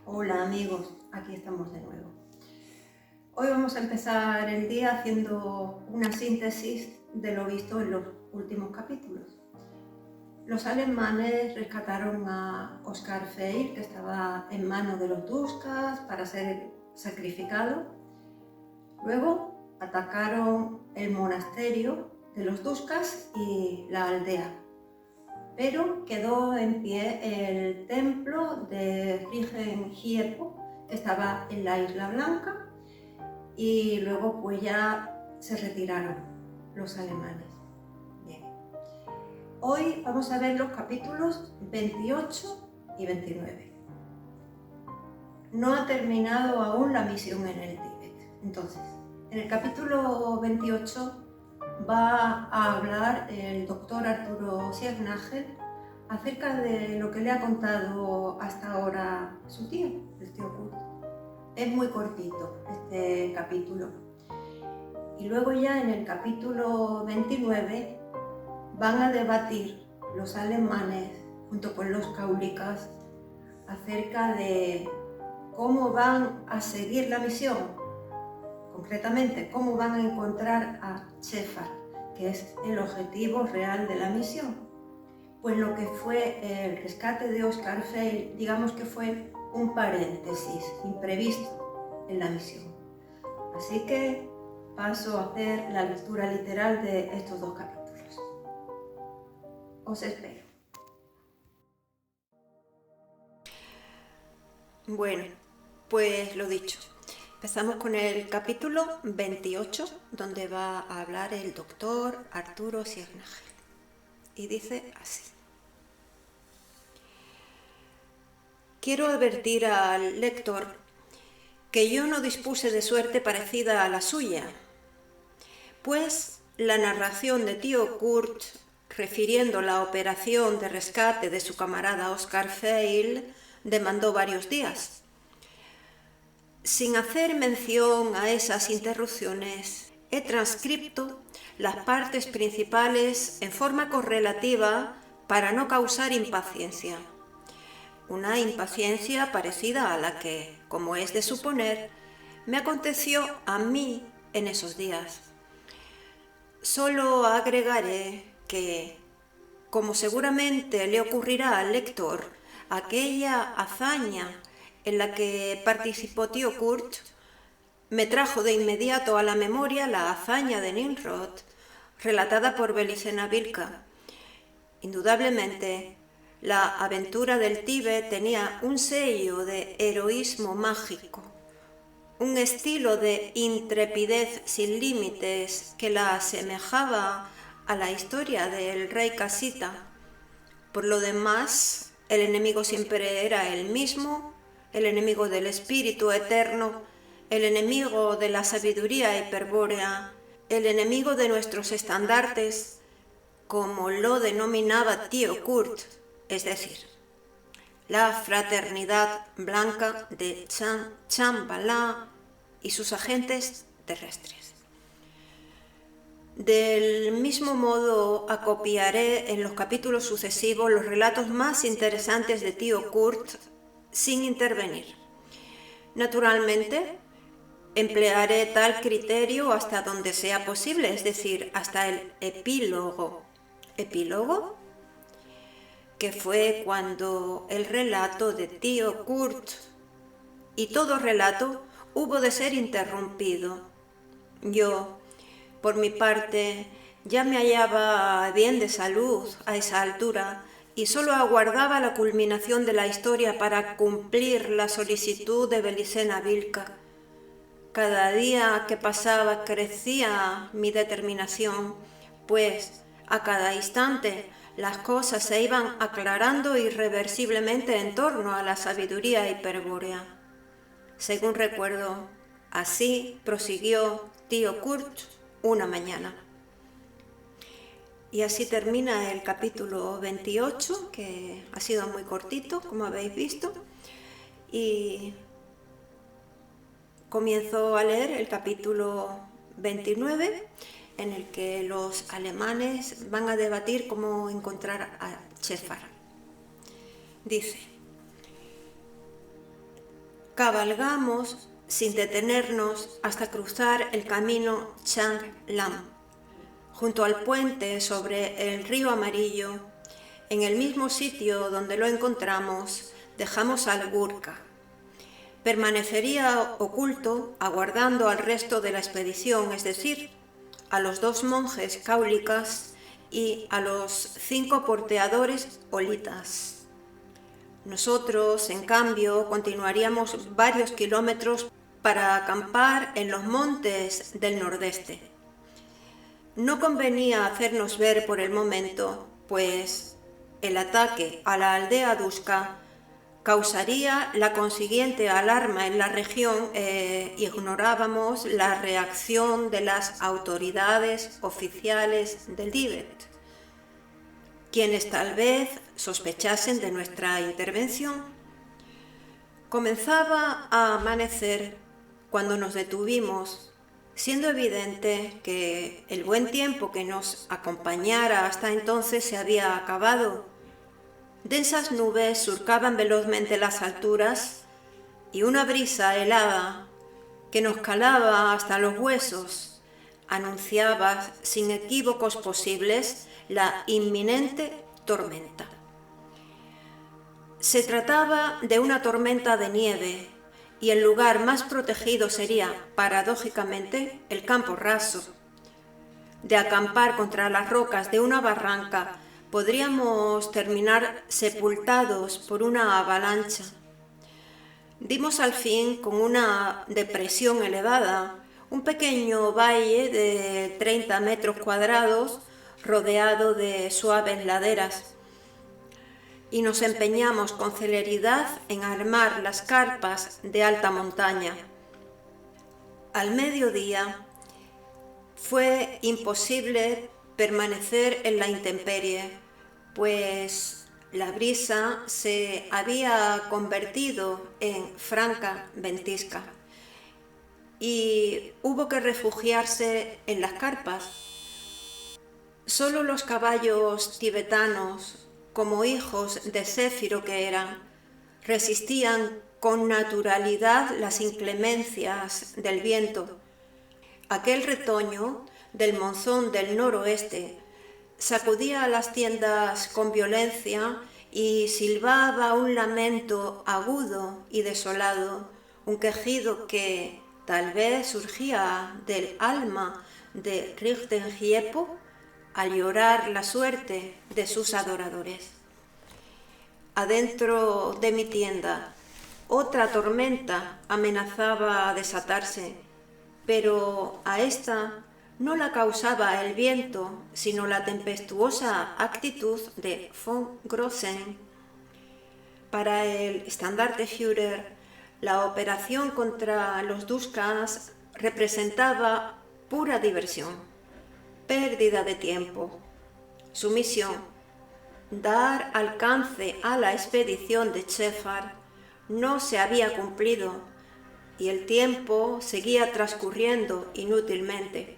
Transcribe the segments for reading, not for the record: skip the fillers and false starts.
Hola amigos, aquí estamos de nuevo. Hoy vamos a empezar el día haciendo una síntesis de lo visto en los últimos capítulos. Los alemanes rescataron a Oscar Feil, que estaba en manos de los Duskas para ser sacrificado. Luego atacaron el monasterio de los Duskas y la aldea. Pero quedó en pie el templo de Frigen-Hierpo, que estaba en la Isla Blanca, y luego pues ya se retiraron los alemanes. Bien. Hoy vamos a ver los capítulos 28 y 29. No ha terminado aún la misión en el Tíbet. Entonces, en el capítulo 28 va a hablar el doctor Arturo Siernagel acerca de lo que le ha contado hasta ahora su tío, el tío Kurt. Es muy cortito este capítulo. Y luego ya en el capítulo 29 van a debatir los alemanes junto con los kaulikas acerca de cómo van a seguir la misión. Concretamente, cómo van a encontrar a Cefar, que es el objetivo real de la misión. Pues lo que fue el rescate de Oscar Feil, digamos que fue un paréntesis imprevisto en la misión. Así que paso a hacer la lectura literal de estos dos capítulos. Os espero. Bueno, pues lo dicho. Empezamos con el capítulo 28, donde va a hablar el doctor Arturo Siernagel. Y dice así. Quiero advertir al lector que yo no dispuse de suerte parecida a la suya, pues la narración de tío Kurt, refiriendo la operación de rescate de su camarada Oscar Feil, demandó varios días. Sin hacer mención a esas interrupciones, he transcrito las partes principales en forma correlativa para no causar impaciencia. Una impaciencia parecida a la que, como es de suponer, me aconteció a mí en esos días. Solo agregaré que, como seguramente le ocurrirá al lector, aquella hazaña en la que participó tío Kurt me trajo de inmediato a la memoria la hazaña de Nimrod, relatada por Belicena Vilca. Indudablemente, la aventura del Tíbet tenía un sello de heroísmo mágico, un estilo de intrepidez sin límites que la asemejaba a la historia del rey Casita. Por lo demás, el enemigo siempre era el mismo, el enemigo del espíritu eterno, el enemigo de la sabiduría hiperbórea, el enemigo de nuestros estandartes, como lo denominaba tío Kurt, es decir, la fraternidad blanca de Shambhala y sus agentes terrestres. Del mismo modo, acopiaré en los capítulos sucesivos los relatos más interesantes de tío Kurt sin intervenir. Naturalmente, emplearé tal criterio hasta donde sea posible, es decir, hasta el epílogo. ¿Epílogo? Que fue cuando el relato de tío Kurt y todo relato hubo de ser interrumpido. Yo, por mi parte, ya me hallaba bien de salud a esa altura y solo aguardaba la culminación de la historia para cumplir la solicitud de Belicena Vilca. Cada día que pasaba crecía mi determinación, pues a cada instante las cosas se iban aclarando irreversiblemente en torno a la sabiduría hiperbórea. Según recuerdo, así prosiguió tío Kurt una mañana. Y así termina el capítulo 28, que ha sido muy cortito, como habéis visto, y comienzo a leer el capítulo 29, en el que los alemanes van a debatir cómo encontrar a Cefar. Dice: Cabalgamos sin detenernos hasta cruzar el camino Chang Lam, junto al puente sobre el río Amarillo. En el mismo sitio donde lo encontramos, dejamos al Gurkha. Permanecería oculto, aguardando al resto de la expedición, es decir, a los 2 monjes cáulicas y a los 5 porteadores holitas. Nosotros, en cambio, continuaríamos varios kilómetros para acampar en los montes del nordeste. No convenía hacernos ver por el momento, pues el ataque a la aldea Duska causaría la consiguiente alarma en la región e ignorábamos la reacción de las autoridades oficiales del Tíbet, quienes tal vez sospechasen de nuestra intervención. Comenzaba a amanecer cuando nos detuvimos, siendo evidente que el buen tiempo que nos acompañara hasta entonces se había acabado. Densas nubes surcaban velozmente las alturas y una brisa helada que nos calaba hasta los huesos anunciaba sin equívocos posibles la inminente tormenta. Se trataba de una tormenta de nieve y el lugar más protegido sería, paradójicamente, el campo raso. De acampar contra las rocas de una barranca podríamos terminar sepultados por una avalancha. Dimos al fin con una depresión elevada, un pequeño valle de 30 metros cuadrados rodeado de suaves laderas, y nos empeñamos con celeridad en armar las carpas de alta montaña. Al mediodía fue imposible permanecer en la intemperie, pues la brisa se había convertido en franca ventisca y hubo que refugiarse en las carpas. Solo los caballos tibetanos, como hijos de Céfiro que eran, resistían con naturalidad las inclemencias del viento. Aquel retoño del monzón del noroeste sacudía las tiendas con violencia y silbaba un lamento agudo y desolado, un quejido que tal vez surgía del alma de Rigden-Hiepo al llorar la suerte de sus adoradores. Adentro de mi tienda, otra tormenta amenazaba desatarse, pero a esta no la causaba el viento, sino la tempestuosa actitud de von Grossen. Para el Standartenführer, la operación contra los Duskas representaba pura diversión, pérdida de tiempo. Su misión, dar alcance a la expedición de Céfar, no se había cumplido y el tiempo seguía transcurriendo inútilmente.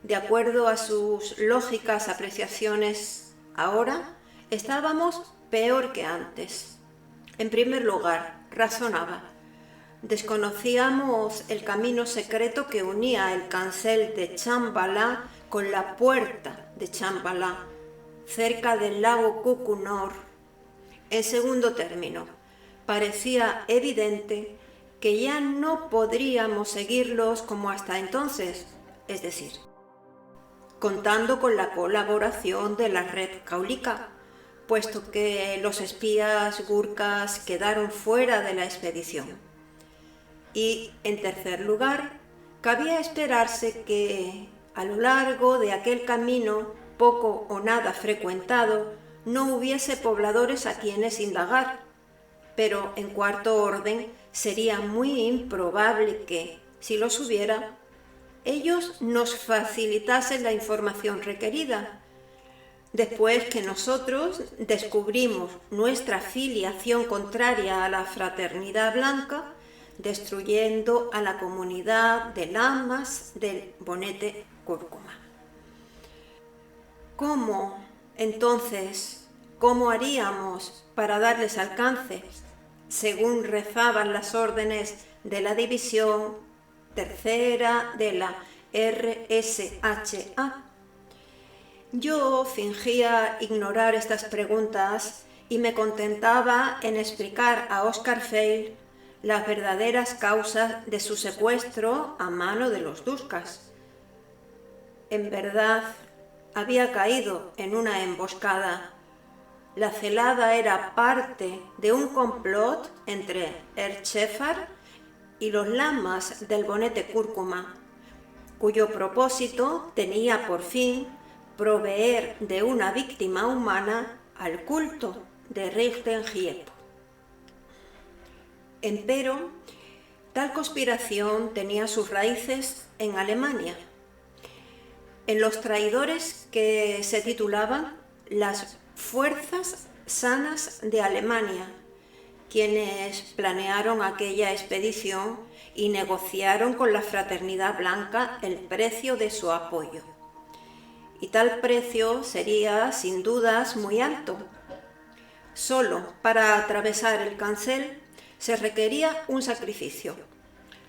De acuerdo a sus lógicas apreciaciones, ahora estábamos peor que antes. En primer lugar, razonaba. Desconocíamos el camino secreto que unía el cancel de Chambala con la puerta de Chambala, cerca del lago Kukunor. En segundo término, parecía evidente que ya no podríamos seguirlos como hasta entonces, es decir, contando con la colaboración de la red cáulica, puesto que los espías gurkas quedaron fuera de la expedición. Y, en tercer lugar, cabía esperarse que, a lo largo de aquel camino poco o nada frecuentado, no hubiese pobladores a quienes indagar, pero en cuarto orden sería muy improbable que, si los hubiera, ellos nos facilitasen la información requerida. Después que nosotros descubrimos nuestra filiación contraria a la fraternidad blanca, destruyendo a la comunidad de lamas del bonete cúrcuma. ¿Cómo, entonces, cómo haríamos para darles alcance? según rezaban las órdenes de la división tercera de la RSHA. Yo fingía ignorar estas preguntas y me contentaba en explicar a Oscar Feil las verdaderas causas de su secuestro a mano de los Duskas. En verdad, había caído en una emboscada. La celada era parte de un complot entre Shepard y los lamas del bonete cúrcuma, cuyo propósito tenía por fin proveer de una víctima humana al culto de Richten-Giep. Empero, tal conspiración tenía sus raíces en Alemania, en los traidores que se titulaban las Fuerzas Sanas de Alemania, quienes planearon aquella expedición y negociaron con la Fraternidad Blanca el precio de su apoyo. Y tal precio sería, sin dudas, muy alto. Solo para atravesar el cancel se requería un sacrificio,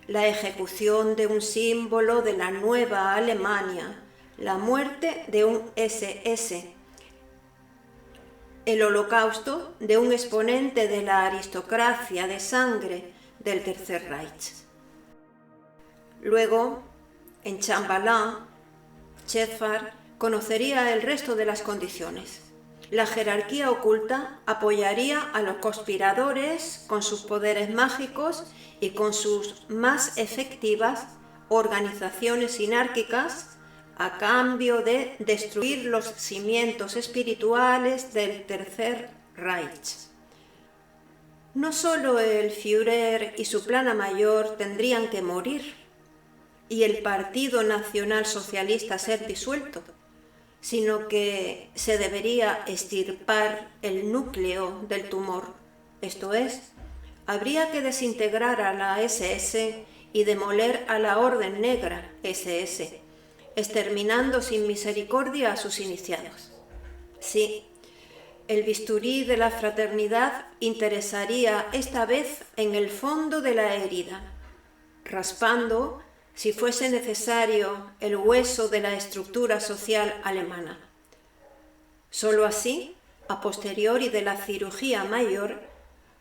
la ejecución de un símbolo de la nueva Alemania, la muerte de un SS, el holocausto de un exponente de la aristocracia de sangre del Tercer Reich. Luego, en Chamberlain, Shepard conocería el resto de las condiciones. La jerarquía oculta apoyaría a los conspiradores con sus poderes mágicos y con sus más efectivas organizaciones sinárquicas a cambio de destruir los cimientos espirituales del Tercer Reich. No solo el Führer y su plana mayor tendrían que morir y el Partido Nacional Socialista ser disuelto, sino que se debería extirpar el núcleo del tumor, esto es, habría que desintegrar a la SS y demoler a la Orden Negra SS, exterminando sin misericordia a sus iniciados. Sí, el bisturí de la fraternidad interesaría esta vez en el fondo de la herida, raspando, si fuese necesario, el hueso de la estructura social alemana. Solo así, a posteriori de la cirugía mayor,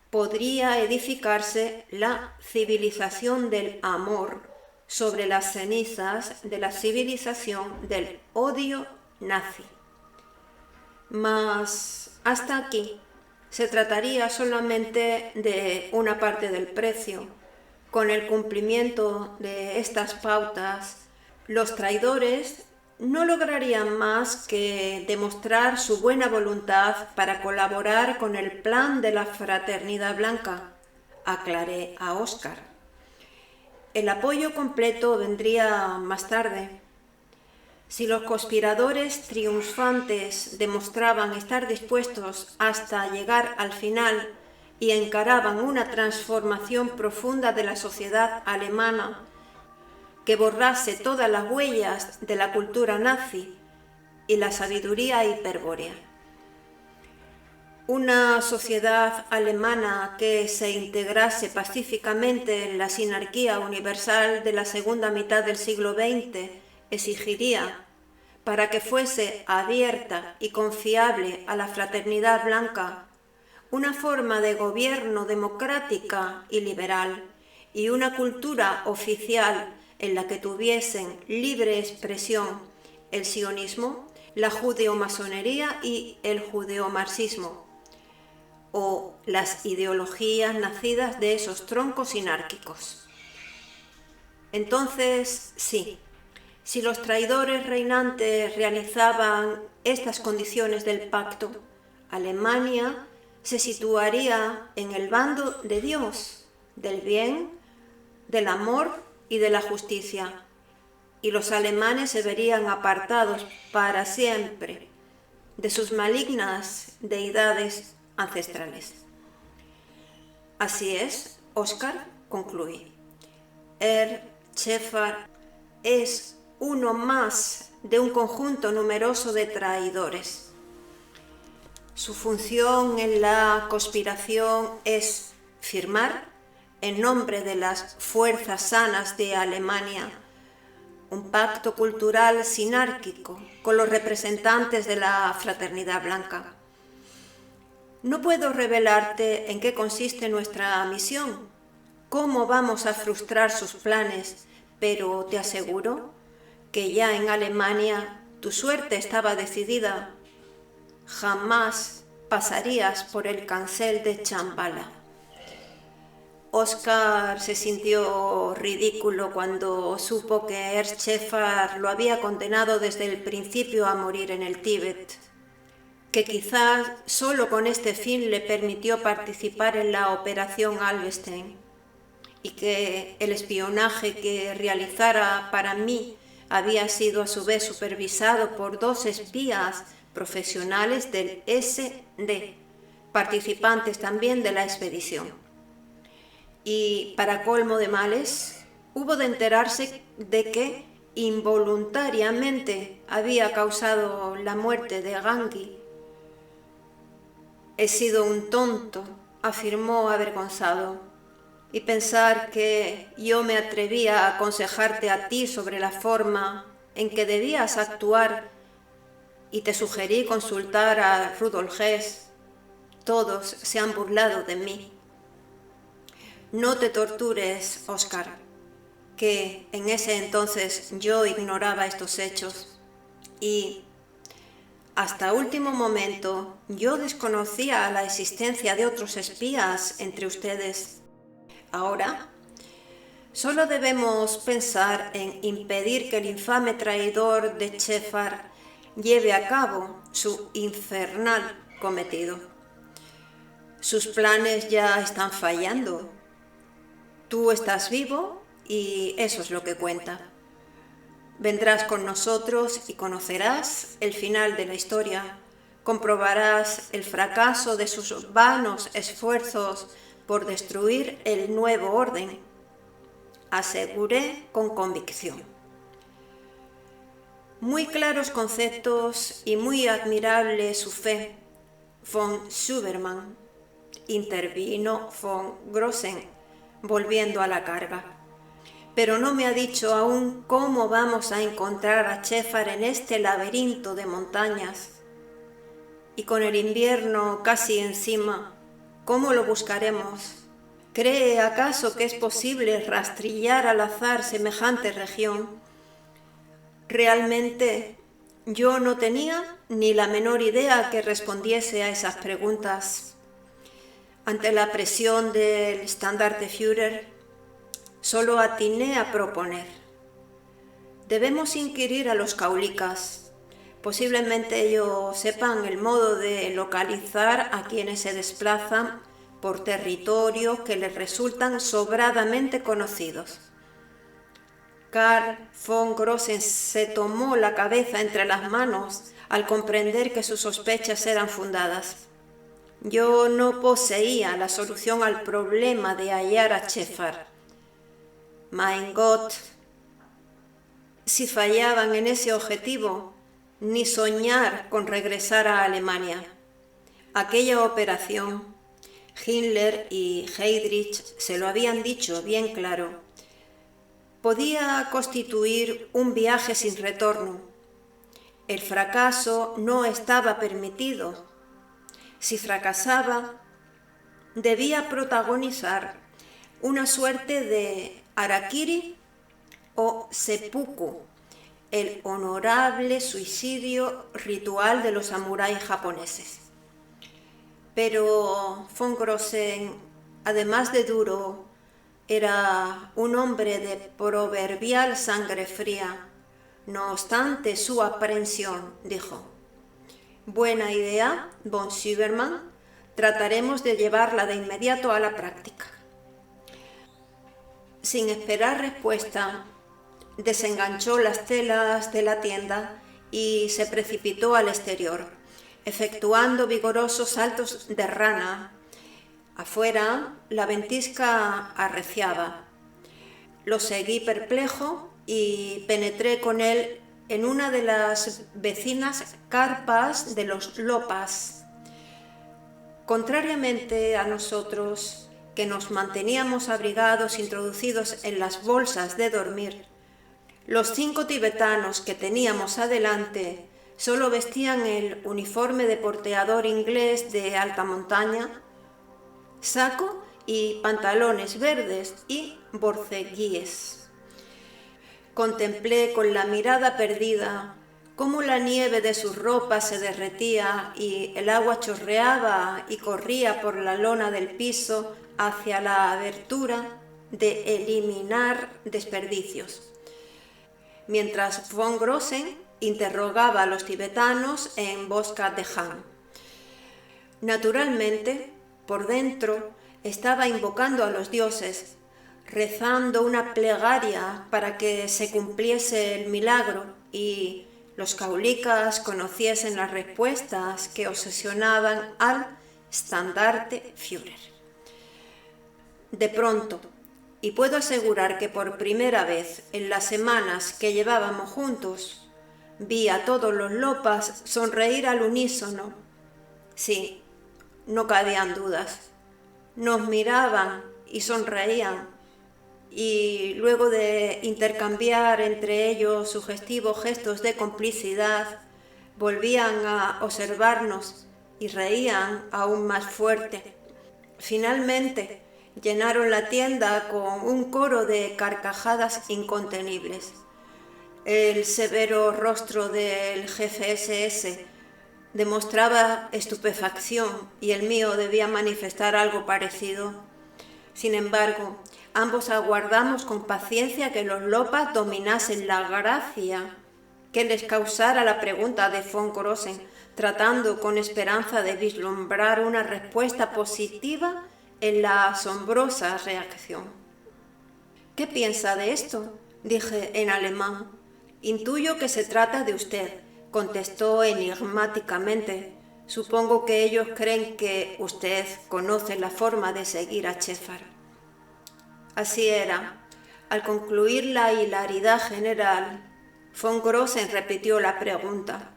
podría edificarse la civilización del amor sobre las cenizas de la civilización del odio nazi. Mas hasta aquí se trataría solamente de una parte del precio. Con el cumplimiento de estas pautas, los traidores no lograrían más que demostrar su buena voluntad para colaborar con el plan de la Fraternidad Blanca, aclaré a Oscar. El apoyo completo vendría más tarde. Si los conspiradores triunfantes demostraban estar dispuestos hasta llegar al final y encaraban una transformación profunda de la sociedad alemana que borrase todas las huellas de la cultura nazi y la sabiduría hiperbórea. Una sociedad alemana que se integrase pacíficamente en la sinarquía universal de la segunda mitad del siglo XX exigiría, para que fuese abierta y confiable a la Fraternidad Blanca, una forma de gobierno democrática y liberal y una cultura oficial en la que tuviesen libre expresión el sionismo, la judeomasonería y el judeomarxismo, o las ideologías nacidas de esos troncos sinárquicos. Entonces, sí, si los traidores reinantes realizaban estas condiciones del pacto, Alemania se situaría en el bando de Dios, del bien, del amor y de la justicia, y los alemanes se verían apartados para siempre de sus malignas deidades ancestrales. Así es, Oscar concluye. Shepard es uno más de un conjunto numeroso de traidores. Su función en la conspiración es firmar, en nombre de las fuerzas sanas de Alemania, un pacto cultural sinárquico con los representantes de la Fraternidad Blanca. No puedo revelarte en qué consiste nuestra misión, cómo vamos a frustrar sus planes, pero te aseguro que ya en Alemania tu suerte estaba decidida. Jamás pasarías por el cancel de Chambala. Oscar se sintió ridículo cuando supo que Ernst Schäfer lo había condenado desde el principio a morir en el Tíbet, que quizás solo con este fin le permitió participar en la Operación Alvestein, y que el espionaje que realizara para mí había sido a su vez supervisado por 2 espías profesionales del SD, participantes también de la expedición. Y para colmo de males, hubo de enterarse de que involuntariamente había causado la muerte de Gandhi. He sido un tonto, afirmó avergonzado, y pensar que yo me atrevía a aconsejarte a ti sobre la forma en que debías actuar y te sugerí consultar a Rudolf Hess. Todos se han burlado de mí. No te tortures, Oscar, que en ese entonces yo ignoraba estos hechos y hasta último momento yo desconocía la existencia de otros espías entre ustedes. Ahora, solo debemos pensar en impedir que el infame traidor de Schäfer lleve a cabo su infernal cometido. Sus planes ya están fallando. Tú estás vivo y eso es lo que cuenta. Vendrás con nosotros y conocerás el final de la historia. Comprobarás el fracaso de sus vanos esfuerzos por destruir el nuevo orden, aseguré con convicción. Muy claros conceptos y muy admirable su fe, von Schübermann, intervino von Grossen, volviendo a la carga. Pero no me ha dicho aún cómo vamos a encontrar a Schäfer en este laberinto de montañas. Y con el invierno casi encima, ¿cómo lo buscaremos? ¿Cree acaso que es posible rastrillar al azar semejante región? Realmente yo no tenía ni la menor idea que respondiese a esas preguntas. Ante la presión del Standartenführer, solo atiné a proponer. Debemos inquirir a los caulicas. Posiblemente ellos sepan el modo de localizar a quienes se desplazan por territorios que les resultan sobradamente conocidos. Karl von Grossen se tomó la cabeza entre las manos al comprender que sus sospechas eran fundadas. Yo no poseía la solución al problema de hallar a Schäfer. Mein Gott, si fallaban en ese objetivo, ni soñar con regresar a Alemania. Aquella operación, Himmler y Heydrich se lo habían dicho bien claro, podía constituir un viaje sin retorno. El fracaso no estaba permitido. Si fracasaba, debía protagonizar una suerte de harakiri o seppuku, el honorable suicidio ritual de los samuráis japoneses. Pero von Grossen, además de duro, era un hombre de proverbial sangre fría. No obstante su aprensión, dijo: «Buena idea, von Schübermann, trataremos de llevarla de inmediato a la práctica». Sin esperar respuesta, desenganchó las telas de la tienda y se precipitó al exterior, efectuando vigorosos saltos de rana. Afuera, la ventisca arreciaba. Lo seguí perplejo y penetré con él en una de las vecinas carpas de los Lopas. Contrariamente a nosotros, que nos manteníamos abrigados introducidos en las bolsas de dormir, los 5 tibetanos que teníamos adelante solo vestían el uniforme de porteador inglés de alta montaña, saco y pantalones verdes y borceguíes. Contemplé con la mirada perdida cómo la nieve de sus ropas se derretía y el agua chorreaba y corría por la lona del piso hacia la abertura de eliminar desperdicios, mientras von Grossen interrogaba a los tibetanos en Bosca de Han. Naturalmente, por dentro estaba invocando a los dioses, rezando una plegaria para que se cumpliese el milagro y los kaulikas conociesen las respuestas que obsesionaban al Standarte-Führer. De pronto, y puedo asegurar que por primera vez en las semanas que llevábamos juntos, vi a todos los lopas sonreír al unísono. Sí, no cabían dudas. Nos miraban y sonreían, y luego de intercambiar entre ellos sugestivos gestos de complicidad, volvían a observarnos y reían aún más fuerte. Finalmente, llenaron la tienda con un coro de carcajadas incontenibles. El severo rostro del jefe SS demostraba estupefacción y el mío debía manifestar algo parecido. Sin embargo, ambos aguardamos con paciencia que los lopas dominasen la gracia que les causara la pregunta de von Grossen, tratando con esperanza de vislumbrar una respuesta positiva en la asombrosa reacción. ¿Qué piensa de esto?, dije en alemán. Intuyo que se trata de usted, contestó enigmáticamente. Supongo que ellos creen que usted conoce la forma de seguir a Shepard. Así era. Al concluir la hilaridad general, von Grossen repitió la pregunta.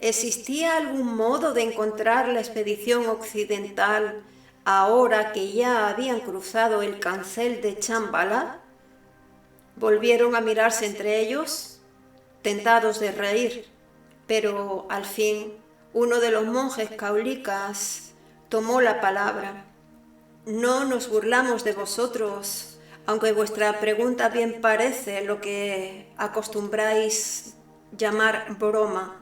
¿Existía algún modo de encontrar la expedición occidental ahora que ya habían cruzado el cancel de Chambalat? Volvieron a mirarse entre ellos, tentados de reír, pero al fin uno de los monjes kaulikas tomó la palabra. No nos burlamos de vosotros, aunque vuestra pregunta bien parece lo que acostumbráis llamar broma,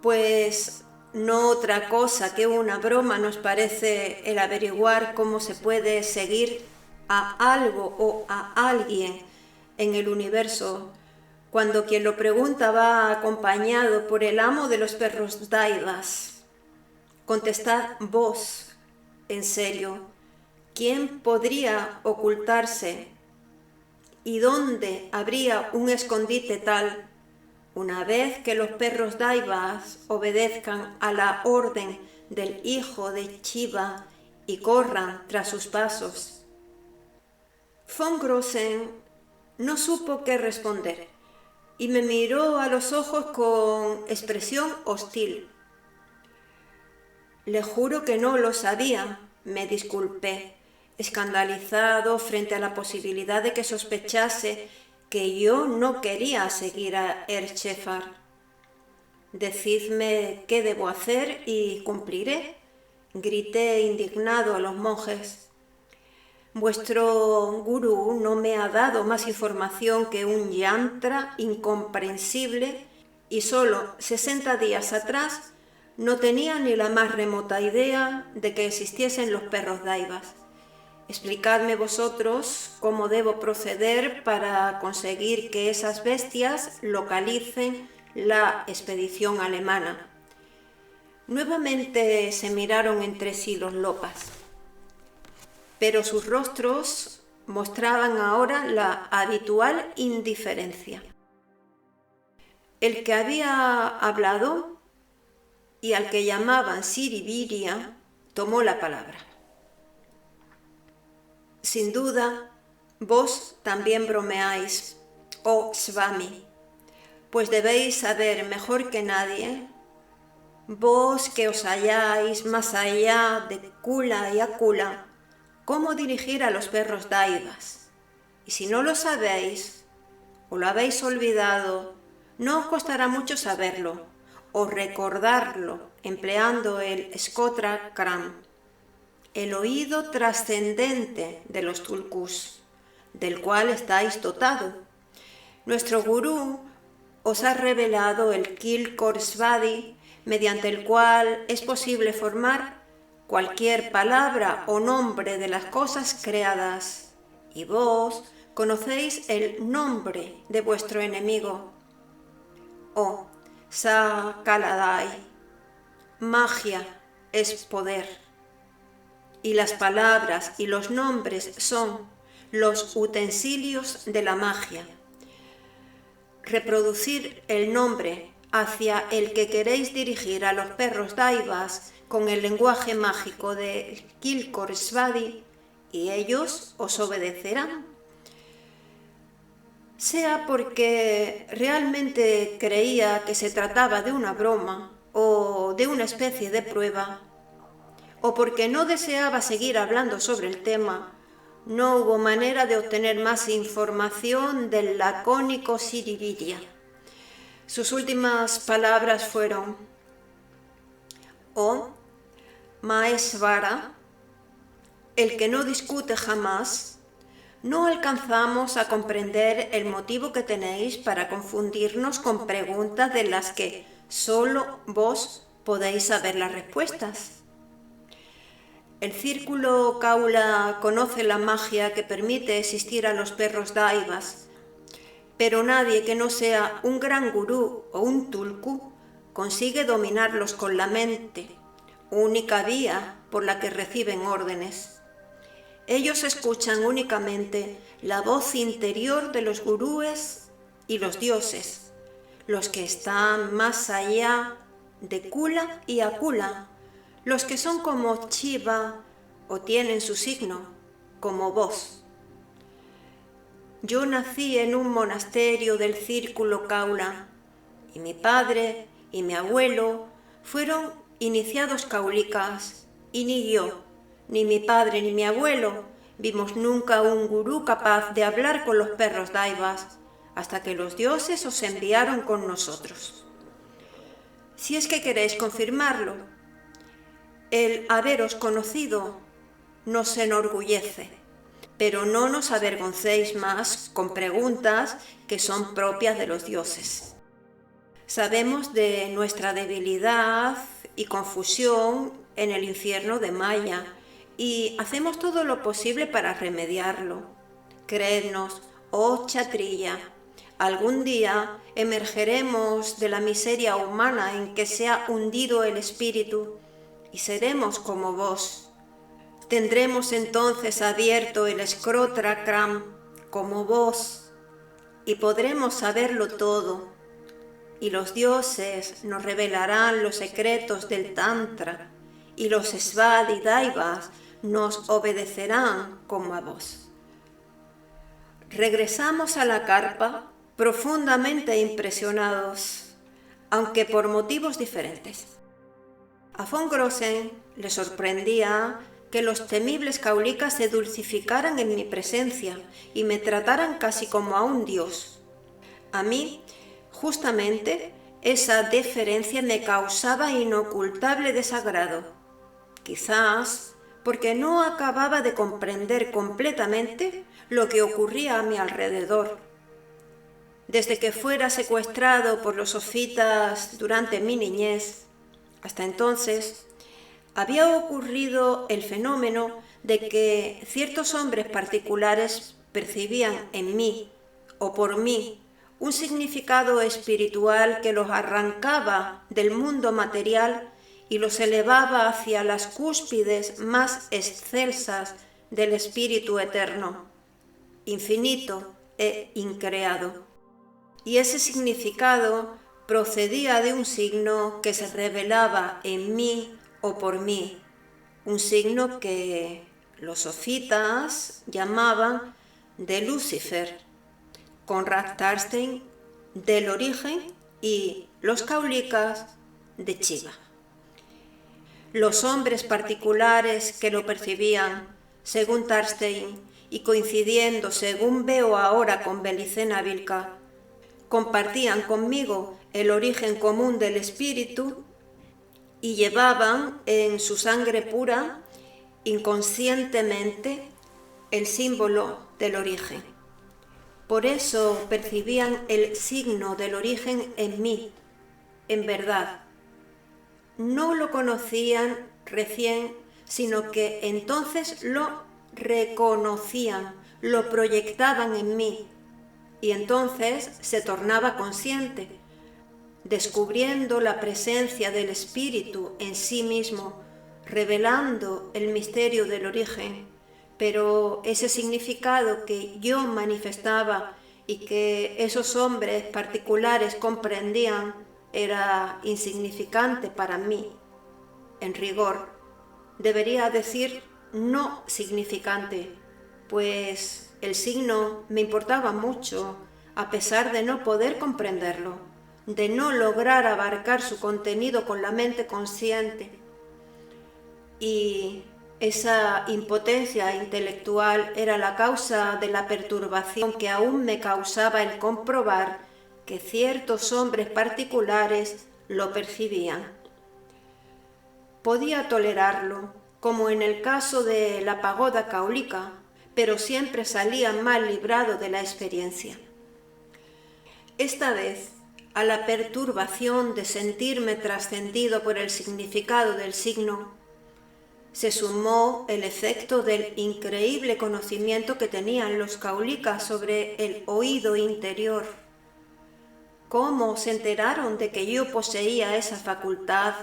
pues no otra cosa que una broma nos parece el averiguar cómo se puede seguir a algo o a alguien en el universo, cuando quien lo pregunta va acompañado por el amo de los perros daivas. Contestad vos, en serio, ¿quién podría ocultarse y dónde habría un escondite tal, una vez que los perros daivas obedezcan a la orden del hijo de Shiva y corran tras sus pasos? Von Grossen no supo qué responder y me miró a los ojos con expresión hostil. Le juro que no lo sabía, me disculpé, escandalizado frente a la posibilidad de que sospechase que yo no quería seguir a Shepard. Decidme qué debo hacer y cumpliré, grité indignado a los monjes. Vuestro gurú no me ha dado más información que un yantra incomprensible y solo 60 días atrás no tenía ni la más remota idea de que existiesen los perros daivas. Explicadme vosotros cómo debo proceder para conseguir que esas bestias localicen la expedición alemana. Nuevamente se miraron entre sí los lopas, pero sus rostros mostraban ahora la habitual indiferencia. El que había hablado y al que llamaban Siriviria tomó la palabra. Sin duda, vos también bromeáis, oh Swami, pues debéis saber mejor que nadie, vos que os halláis más allá de Kula y Akula, cómo dirigir a los perros daivas. Y si no lo sabéis, o lo habéis olvidado, no os costará mucho saberlo, o recordarlo empleando el Skotra Kram, el oído trascendente de los tulkus, del cual estáis dotado. Nuestro gurú os ha revelado el Kilkor Svadi, mediante el cual es posible formar cualquier palabra o nombre de las cosas creadas, y vos conocéis el nombre de vuestro enemigo. Oh, Sa-Kaladai, magia es poder, y las palabras y los nombres son los utensilios de la magia. Reproducir el nombre hacia el que queréis dirigir a los perros daivas con el lenguaje mágico de Kilkor Svadi, y ellos os obedecerán. Sea porque realmente creía que se trataba de una broma o de una especie de prueba, o porque no deseaba seguir hablando sobre el tema, no hubo manera de obtener más información del lacónico Sirivirya. Sus últimas palabras fueron: «Oh, Maesvara, el que no discute jamás, no alcanzamos a comprender el motivo que tenéis para confundirnos con preguntas de las que solo vos podéis saber las respuestas. El círculo Kaula conoce la magia que permite existir a los perros daivas, pero nadie que no sea un gran gurú o un tulku consigue dominarlos con la mente, única vía por la que reciben órdenes. Ellos escuchan únicamente la voz interior de los gurúes y los dioses, los que están más allá de Kula y Akula, los que son como Shiva o tienen su signo, como vos. Yo nací en un monasterio del círculo Kaula, y mi padre y mi abuelo fueron iniciados kaulikas, y ni yo, ni mi padre ni mi abuelo vimos nunca un gurú capaz de hablar con los perros daivas, hasta que los dioses os enviaron con nosotros. Si es que queréis confirmarlo, el haberos conocido nos enorgullece, pero no nos avergoncéis más con preguntas que son propias de los dioses. Sabemos de nuestra debilidad y confusión en el infierno de Maya y hacemos todo lo posible para remediarlo. Creednos, oh Kshatriya, algún día emergeremos de la miseria humana en que se ha hundido el espíritu y seremos como vos. Tendremos entonces abierto el Skotra Kram como vos y podremos saberlo todo. Y los dioses nos revelarán los secretos del Tantra y los Svadi Daivas nos obedecerán como a vos. Regresamos a la carpa profundamente impresionados, aunque por motivos diferentes. A von Grossen le sorprendía que los temibles kaulikas se dulcificaran en mi presencia y me trataran casi como a un dios. A mí, justamente, esa deferencia me causaba inocultable desagrado, quizás porque no acababa de comprender completamente lo que ocurría a mi alrededor. Desde que fuera secuestrado por los sofitas durante mi niñez, hasta entonces, había ocurrido el fenómeno de que ciertos hombres particulares percibían en mí, o por mí, un significado espiritual que los arrancaba del mundo material y los elevaba hacia las cúspides más excelsas del espíritu eterno, infinito e increado. Y ese significado procedía de un signo que se revelaba en mí o por mí, un signo que los sofitas llamaban de Lucifer, Conrad Tarstein del origen y los kaulikas de Shiva. Los hombres particulares que lo percibían según Tarstein, y coincidiendo, según veo ahora, con Belicena Vilca, compartían conmigo el origen común del espíritu y llevaban en su sangre pura, inconscientemente, el símbolo del origen. Por eso percibían el signo del origen en mí, en verdad. No lo conocían recién, sino que entonces lo reconocían, lo proyectaban en mí, y entonces se tornaba consciente, descubriendo la presencia del espíritu en sí mismo, revelando el misterio del origen. Pero ese significado que yo manifestaba y que esos hombres particulares comprendían era insignificante para mí. En rigor, debería decir no significante, pues el signo me importaba mucho, a pesar de no poder comprenderlo, de no lograr abarcar su contenido con la mente consciente. Y esa impotencia intelectual era la causa de la perturbación que aún me causaba el comprobar que ciertos hombres particulares lo percibían. Podía tolerarlo, como en el caso de la pagoda caólica, pero siempre salía mal librado de la experiencia. Esta vez, a la perturbación de sentirme trascendido por el significado del signo, se sumó el efecto del increíble conocimiento que tenían los caólicas sobre el oído interior. ¿Cómo se enteraron de que yo poseía esa facultad,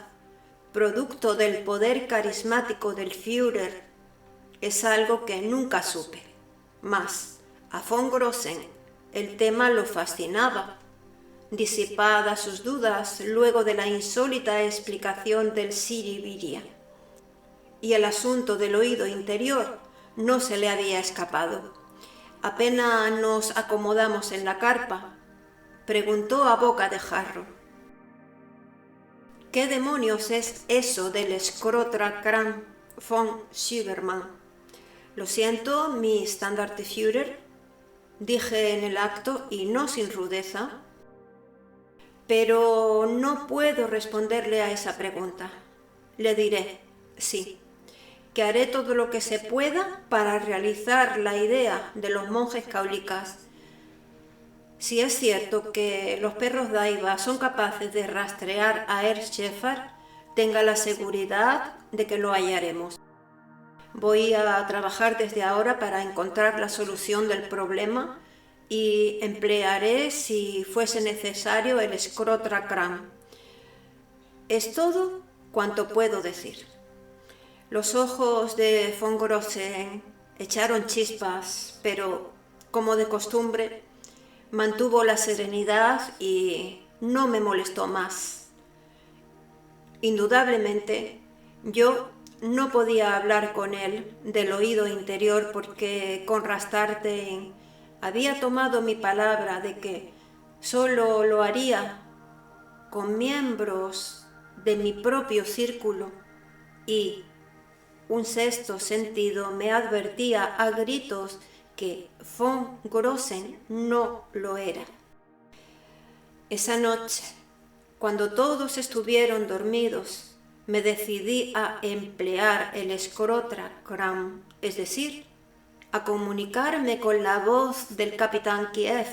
producto del poder carismático del Führer? Es algo que nunca supe. Mas, a von Grossen, el tema lo fascinaba. Disipadas sus dudas luego de la insólita explicación del Siribiria. Y el asunto del oído interior no se le había escapado. Apenas nos acomodamos en la carpa, preguntó a boca de jarro: ¿qué demonios es eso del Schrotra-Kram von Schübermann? Lo siento, mi Standarteführer, dije en el acto y no sin rudeza, pero no puedo responderle a esa pregunta. Le diré, sí, que haré todo lo que se pueda para realizar la idea de los monjes caólicas. Si es cierto que los perros Daiva son capaces de rastrear a Erzschäffer, tenga la seguridad de que lo hallaremos. Voy a trabajar desde ahora para encontrar la solución del problema y emplearé, si fuese necesario, el Schrotra-Kram. Es todo cuanto puedo decir. Los ojos de von Grossen echaron chispas, pero, como de costumbre, mantuvo la serenidad y no me molestó más. Indudablemente, yo no podía hablar con él del oído interior porque con Rastarten había tomado mi palabra de que solo lo haría con miembros de mi propio círculo, y un sexto sentido me advertía a gritos que von Grossen no lo era. Esa noche, cuando todos estuvieron dormidos, me decidí a emplear el Schrotra-Kram, es decir, a comunicarme con la voz del capitán Kiev.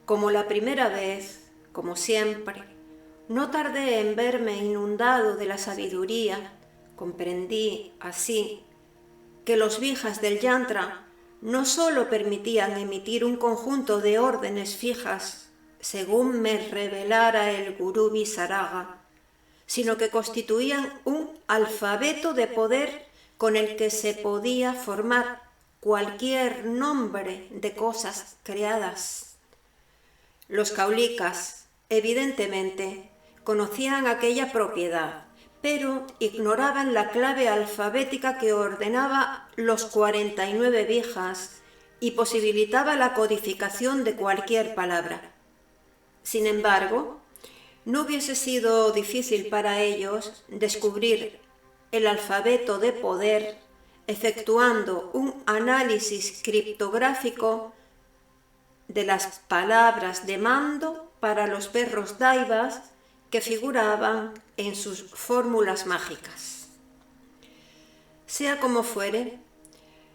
Como la primera vez, como siempre, no tardé en verme inundado de la sabiduría. Comprendí así que los vijas del yantra no sólo permitían emitir un conjunto de órdenes fijas, según me revelara el gurú Visaraga, sino que constituían un alfabeto de poder con el que se podía formar cualquier nombre de cosas creadas. Los caólicas, evidentemente, conocían aquella propiedad, pero ignoraban la clave alfabética que ordenaba los 49 vijas y posibilitaba la codificación de cualquier palabra. Sin embargo, no hubiese sido difícil para ellos descubrir el alfabeto de poder efectuando un análisis criptográfico de las palabras de mando para los perros daivas que figuraban en sus fórmulas mágicas. Sea como fuere,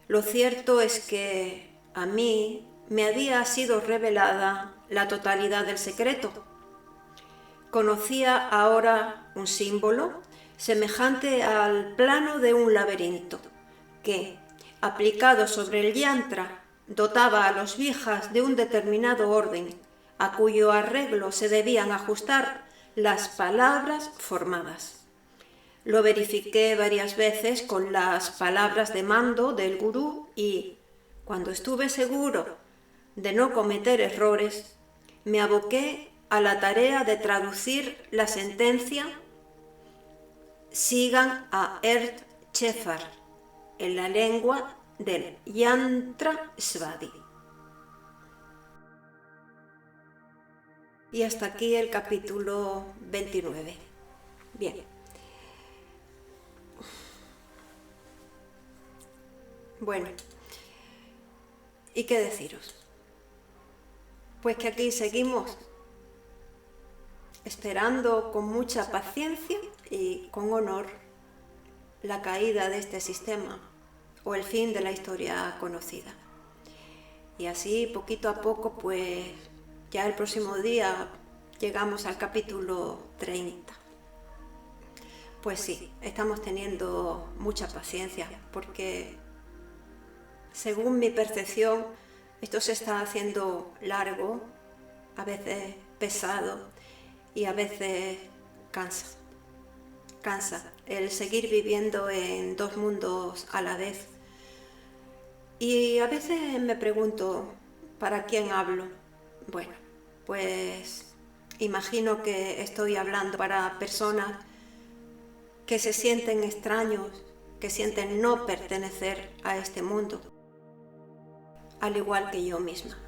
lo cierto es que a mí me había sido revelada la totalidad del secreto. Conocía ahora un símbolo semejante al plano de un laberinto, que, aplicado sobre el yantra, dotaba a los vijas de un determinado orden, a cuyo arreglo se debían ajustar las palabras formadas. Lo verifiqué varias veces con las palabras de mando del gurú y, cuando estuve seguro de no cometer errores, me aboqué a la tarea de traducir la sentencia "Sigan a Erd Chefar" en la lengua del Yantra Svadi. Y hasta aquí el capítulo 29. Bien. Bueno, ¿y qué deciros? Pues que aquí seguimos esperando con mucha paciencia y con honor la caída de este sistema o el fin de la historia conocida. Y así, poquito a poco, pues ya el próximo día llegamos al capítulo 30. Pues sí, estamos teniendo mucha paciencia porque, según mi percepción, esto se está haciendo largo, a veces pesado y a veces cansa. Cansa el seguir viviendo en dos mundos a la vez. Y a veces me pregunto, ¿para quién hablo? Bueno, pues imagino que estoy hablando para personas que se sienten extraños, que sienten no pertenecer a este mundo, al igual que yo misma.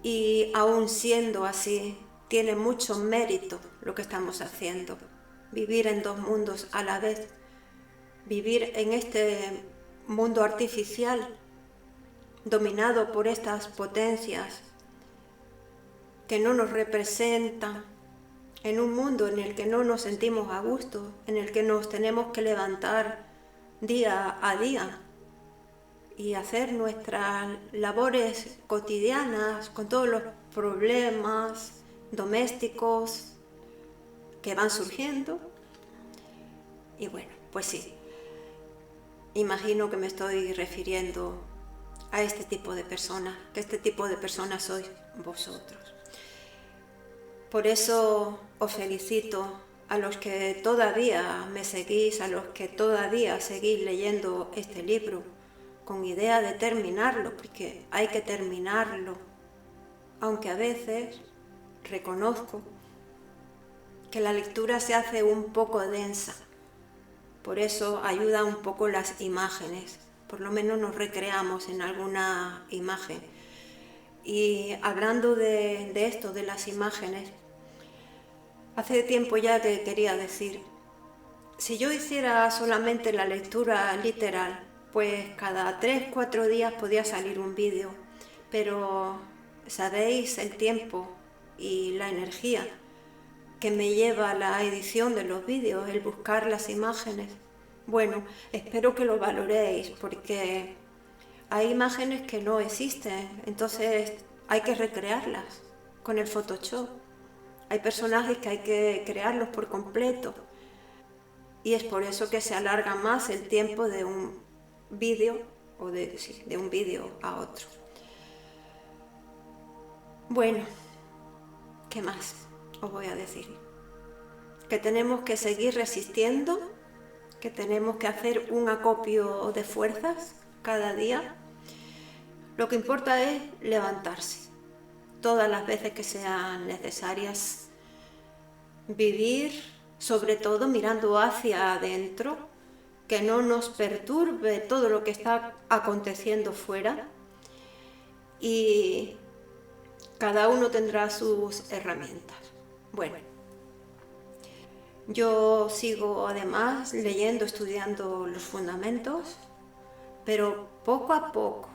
Y aún siendo así, tiene mucho mérito lo que estamos haciendo, vivir en dos mundos a la vez, vivir en este mundo artificial dominado por estas potencias que no nos representan, en un mundo en el que no nos sentimos a gusto, en el que nos tenemos que levantar día a día y hacer nuestras labores cotidianas con todos los problemas domésticos que van surgiendo. Y bueno, pues sí, imagino que me estoy refiriendo a este tipo de personas, que este tipo de personas sois vosotros. Por eso os felicito a los que todavía me seguís, a los que todavía seguís leyendo este libro, con idea de terminarlo, porque hay que terminarlo, aunque a veces reconozco que la lectura se hace un poco densa. Por eso ayuda un poco las imágenes, por lo menos nos recreamos en alguna imagen. Y hablando de esto, de las imágenes, hace tiempo ya que quería decir, si yo hiciera solamente la lectura literal, pues cada 3-4 días podía salir un vídeo, pero sabéis el tiempo y la energía que me lleva la edición de los vídeos, el buscar las imágenes. Bueno, espero que lo valoréis porque hay imágenes que no existen, entonces hay que recrearlas con el Photoshop. Hay personajes que hay que crearlos por completo y es por eso que se alarga más el tiempo de un vídeo o de un vídeo a otro. Bueno, ¿qué más os voy a decir? Que tenemos que seguir resistiendo, que tenemos que hacer un acopio de fuerzas cada día. Lo que importa es levantarse todas las veces que sean necesarias, vivir sobre todo mirando hacia adentro, que no nos perturbe todo lo que está aconteciendo fuera, y cada uno tendrá sus herramientas. Bueno, yo sigo además leyendo, estudiando los fundamentos pero poco a poco.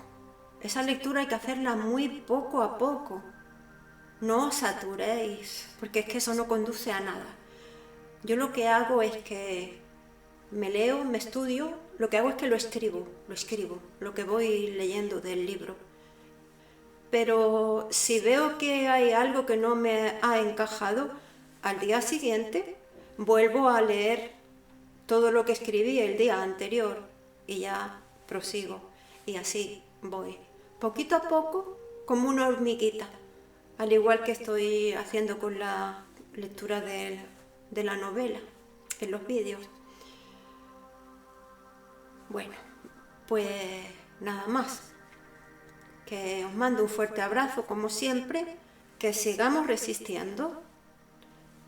Esa lectura hay que hacerla muy poco a poco. No os saturéis, porque es que eso no conduce a nada. Yo lo que hago es que me leo, me estudio, lo que hago es que lo escribo, lo que voy leyendo del libro. Pero si veo que hay algo que no me ha encajado, al día siguiente vuelvo a leer todo lo que escribí el día anterior y ya prosigo. Y así voy, poquito a poco, como una hormiguita, al igual que estoy haciendo con la lectura de la novela, en los vídeos. Bueno, pues nada más. Que os mando un fuerte abrazo, como siempre, que sigamos resistiendo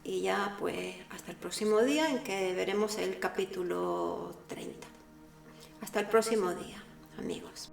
y ya pues hasta el próximo día en que veremos el capítulo 30. Hasta el próximo día, amigos.